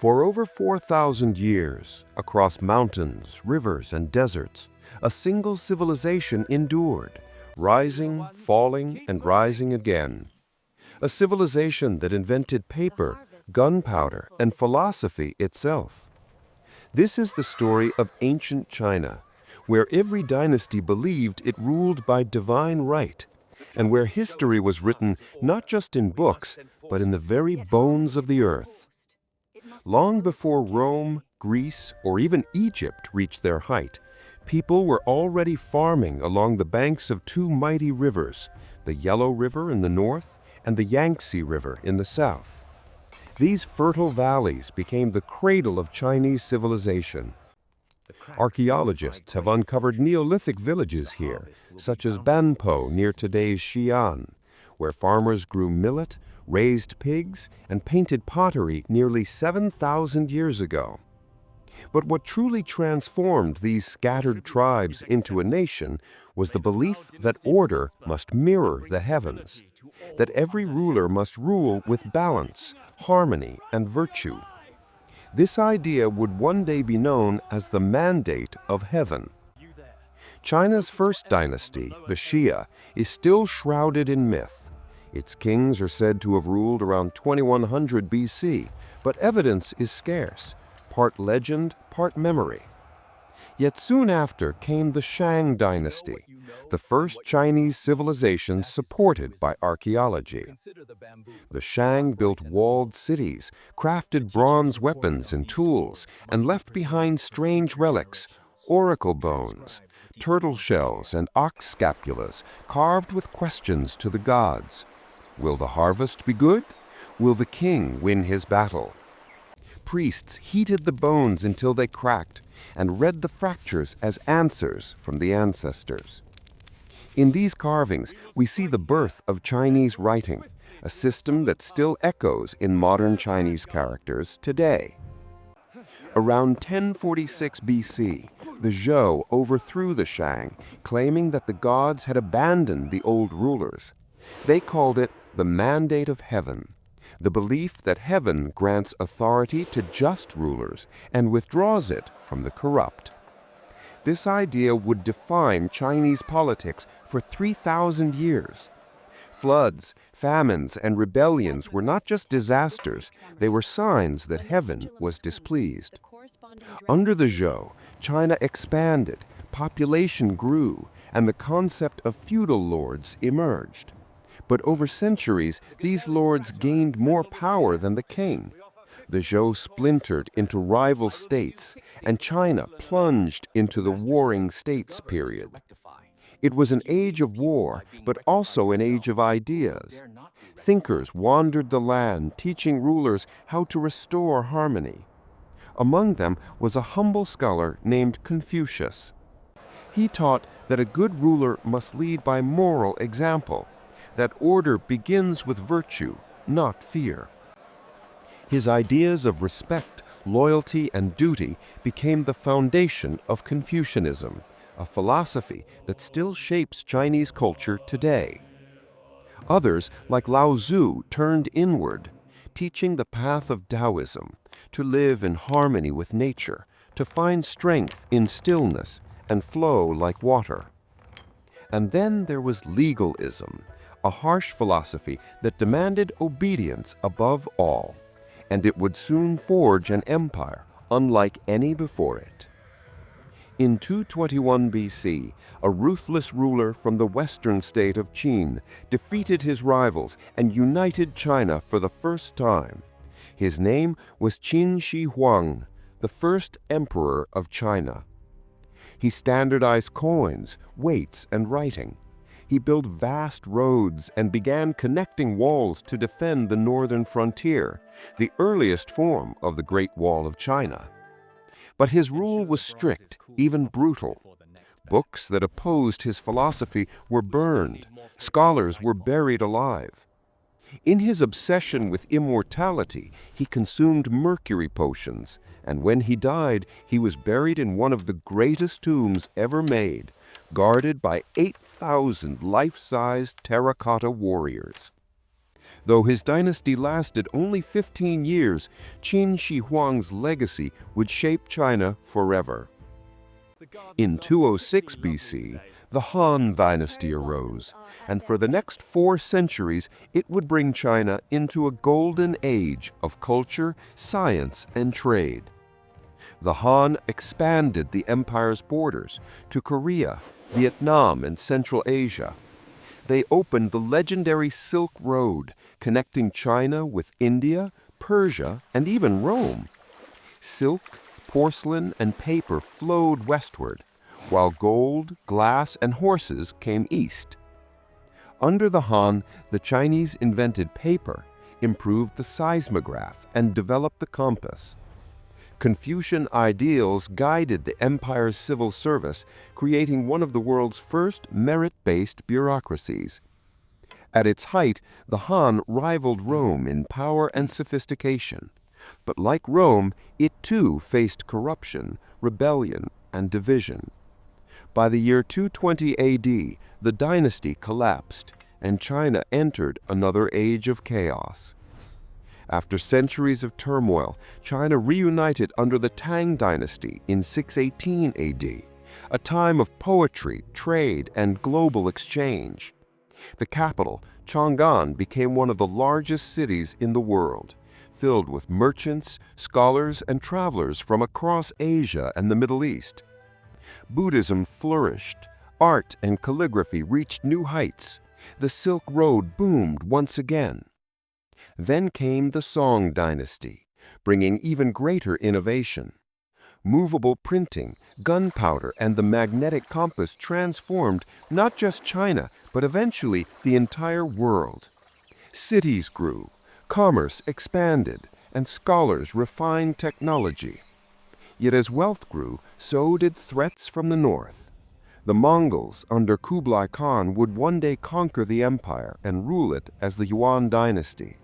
For over 4,000 years, across mountains, rivers, and deserts, a single civilization endured, rising, falling, and rising again. A civilization that invented paper, gunpowder, and philosophy itself. This is the story of ancient China, where every dynasty believed it ruled by divine right, and where history was written not just in books, but in the very bones of the earth. Long before Rome, Greece, or even Egypt reached their height, people were already farming along the banks of two mighty rivers, the Yellow River in the north and the Yangtze River in the south. These fertile valleys became the cradle of Chinese civilization. Archaeologists have uncovered Neolithic villages here, such as Banpo near today's Xi'an, where farmers grew millet, raised pigs, and painted pottery nearly 7,000 years ago. But what truly transformed these scattered tribes into a nation was the belief that order must mirror the heavens, that every ruler must rule with balance, harmony, and virtue. This idea would one day be known as the mandate of heaven. China's first dynasty, the Xia, is still shrouded in myth. Its kings are said to have ruled around 2100 BC, but evidence is scarce, part legend, part memory. Yet soon after came the Shang dynasty, the first Chinese civilization supported by archaeology. The Shang built walled cities, crafted bronze weapons and tools, and left behind strange relics, oracle bones, turtle shells, and ox scapulas carved with questions to the gods. Will the harvest be good? Will the king win his battle? Priests heated the bones until they cracked and read the fractures as answers from the ancestors. In these carvings, we see the birth of Chinese writing, a system that still echoes in modern Chinese characters today. Around 1046 BC, the Zhou overthrew the Shang, claiming that the gods had abandoned the old rulers. They called it the mandate of heaven, the belief that heaven grants authority to just rulers and withdraws it from the corrupt. This idea would define Chinese politics for 3,000 years. Floods, famines, and rebellions were not just disasters, they were signs that heaven was displeased. Under the Zhou, China expanded, population grew, and the concept of feudal lords emerged. But over centuries, these lords gained more power than the king. The Zhou splintered into rival states, and China plunged into the warring states period. It was an age of war, but also an age of ideas. Thinkers wandered the land, teaching rulers how to restore harmony. Among them was a humble scholar named Confucius. He taught that a good ruler must lead by moral example, that order begins with virtue, not fear. His ideas of respect, loyalty, and duty became the foundation of Confucianism, a philosophy that still shapes Chinese culture today. Others, like Lao Tzu, turned inward, teaching the path of Taoism, to live in harmony with nature, to find strength in stillness, and flow like water. And then there was legalism, a harsh philosophy that demanded obedience above all, and it would soon forge an empire unlike any before it. In 221 BC, a ruthless ruler from the western state of Qin defeated his rivals and united China for the first time. His name was Qin Shi Huang, the first emperor of China. He standardized coins, weights, and writing. He built vast roads and began connecting walls to defend the northern frontier, the earliest form of the Great Wall of China. But his rule was strict, even brutal. Books that opposed his philosophy were burned. Scholars were buried alive. In his obsession with immortality, he consumed mercury potions, and when he died, he was buried in one of the greatest tombs ever made, guarded by 8,000 life-sized terracotta warriors. Though his dynasty lasted only 15 years, Qin Shi Huang's legacy would shape China forever. In 206 BC, the Han Dynasty arose, and for the next 4 centuries it would bring China into a golden age of culture, science, and trade. The Han expanded the empire's borders to Korea, Vietnam, and Central Asia. They opened the legendary Silk Road, connecting China with India, Persia, and even Rome. Silk, porcelain, and paper flowed westward, while gold, glass, and horses came east. Under the Han, the Chinese invented paper, improved the seismograph, and developed the compass. Confucian ideals guided the empire's civil service, creating one of the world's first merit-based bureaucracies. At its height, the Han rivaled Rome in power and sophistication. But like Rome, it too faced corruption, rebellion, and division. By the year 220 AD, the dynasty collapsed, and China entered another age of chaos. After centuries of turmoil, China reunited under the Tang Dynasty in 618 AD, a time of poetry, trade, and global exchange. The capital, Chang'an, became one of the largest cities in the world, filled with merchants, scholars, and travelers from across Asia and the Middle East. Buddhism flourished, art and calligraphy reached new heights, the Silk Road boomed once again. Then came the Song Dynasty, bringing even greater innovation. Movable printing, gunpowder, and the magnetic compass transformed not just China, but eventually the entire world. Cities grew, commerce expanded, and scholars refined technology. Yet as wealth grew, so did threats from the north. The Mongols under Kublai Khan would one day conquer the empire and rule it as the Yuan dynasty.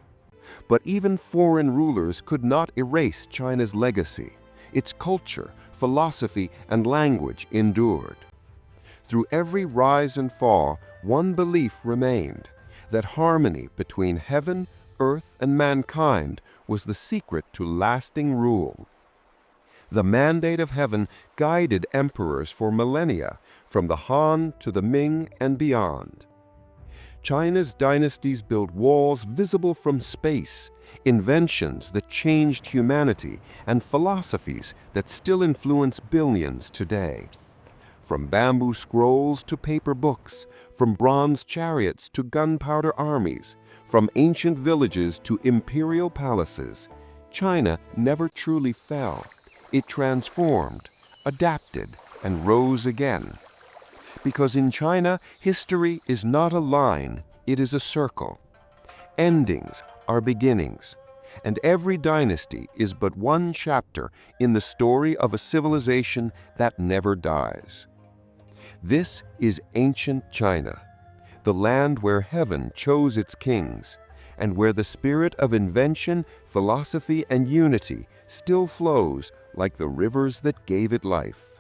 But even foreign rulers could not erase China's legacy. Its culture, philosophy, and language endured. Through every rise and fall, one belief remained, that harmony between heaven, earth, and mankind was the secret to lasting rule. The mandate of heaven guided emperors for millennia, from the Han to the Ming and beyond. China's dynasties built walls visible from space, inventions that changed humanity, and philosophies that still influence billions today. From bamboo scrolls to paper books, from bronze chariots to gunpowder armies, from ancient villages to imperial palaces, China never truly fell. It transformed, adapted, and rose again. Because in China, history is not a line, it is a circle. Endings are beginnings, and every dynasty is but one chapter in the story of a civilization that never dies. This is ancient China, the land where heaven chose its kings, and where the spirit of invention, philosophy, and unity still flows like the rivers that gave it life.